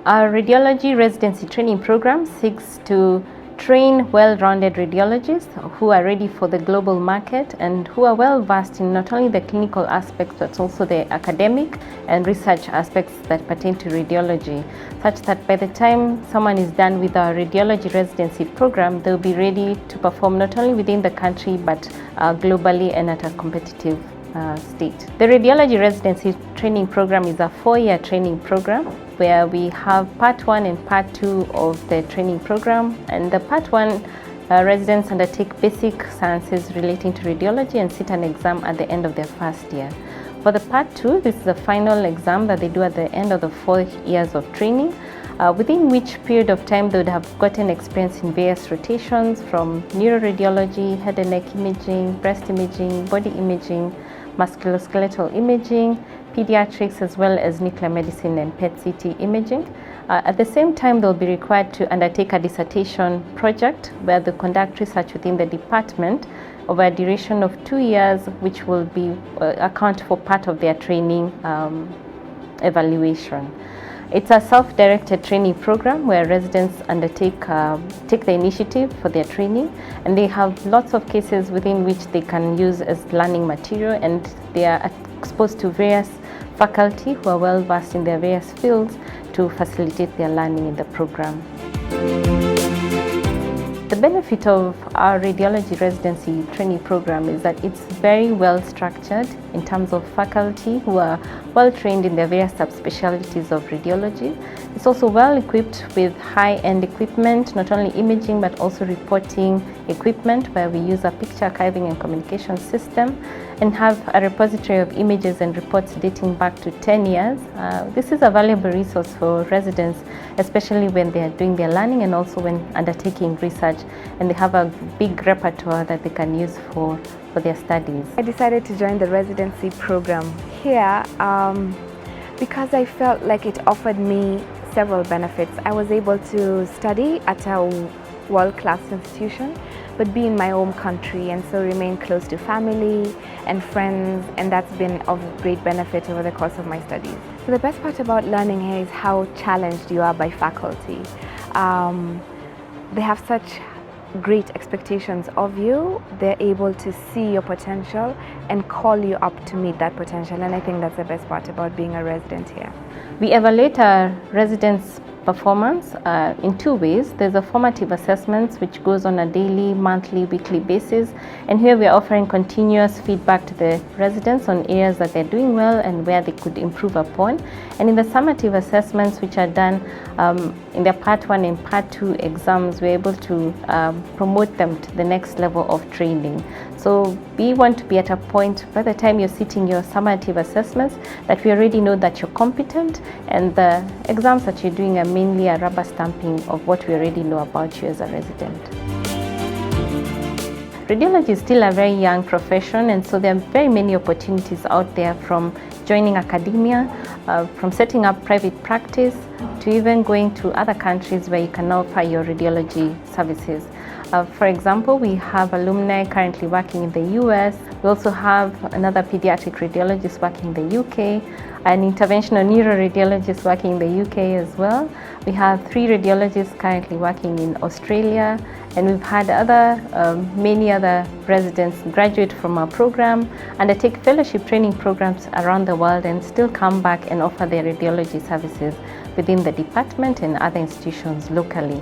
Our radiology residency training program seeks to train well-rounded radiologists who are ready for the global market and who are well-versed in not only the clinical aspects but also the academic and research aspects that pertain to radiology, such that by the time someone is done with our radiology residency program, they'll be ready to perform not only within the country but globally and at a competitive state. The radiology residency training program is a 4-year training program where we have part 1 and part 2 of the training program. And the part 1 residents undertake basic sciences relating to radiology and sit an exam at the end of their first year. For the part 2, this is the final exam that they do at the end of the 4 years of training, within which period of time they would have gotten experience in various rotations from neuroradiology, head and neck imaging, breast imaging, body imaging, musculoskeletal imaging, pediatrics, as well as nuclear medicine and PET-CT imaging. At the same time, they'll be required to undertake a dissertation project where they conduct research within the department over a duration of 2 years, which will be account for part of their training evaluation. It's a self-directed training program where residents take the initiative for their training, and they have lots of cases within which they can use as learning material, and they are exposed to various faculty who are well versed in their various fields to facilitate their learning in the program. The benefit of our radiology residency training program is that it's very well structured in terms of faculty who are well trained in their various subspecialties of radiology. It's also well equipped with high-end equipment, not only imaging but also reporting equipment, where we use a picture archiving and communication system and have a repository of images and reports dating back to 10 years. This is a valuable resource for residents, especially when they are doing their learning and also when undertaking research, and they have a big repertoire that they can use for their studies. I decided to join the residency program here because I felt like it offered me several benefits. I was able to study at a world-class institution, but be in my home country and so remain close to family and friends, and that's been of great benefit over the course of my studies. So the best part about learning here is how challenged you are by faculty. They have such great expectations of you. They're able to see your potential and call you up to meet that potential, and I think that's the best part about being a resident here. We evaluate our residents' performance in 2 ways. There's a formative assessments which goes on a daily, monthly, weekly basis, and here we are offering continuous feedback to the residents on areas that they're doing well and where they could improve upon. And in the summative assessments, which are done in their part 1 and part 2 exams, we're able to promote them to the next level of training. So we want to be at a point by the time you're sitting your summative assessments that we already know that you're competent, and the exams that you're doing are mainly a rubber stamping of what we already know about you as a resident. Radiology is still a very young profession, and so there are very many opportunities out there, from joining academia, from setting up private practice, to even going to other countries where you can offer your radiology services. For example, we have alumni currently working in the US. We also have another pediatric radiologist working in the UK, an interventional neuroradiologist working in the UK as well. We have 3 radiologists currently working in Australia, and we've had many other residents graduate from our program, undertake fellowship training programs around the world, and still come back and offer their radiology services within the department and other institutions locally.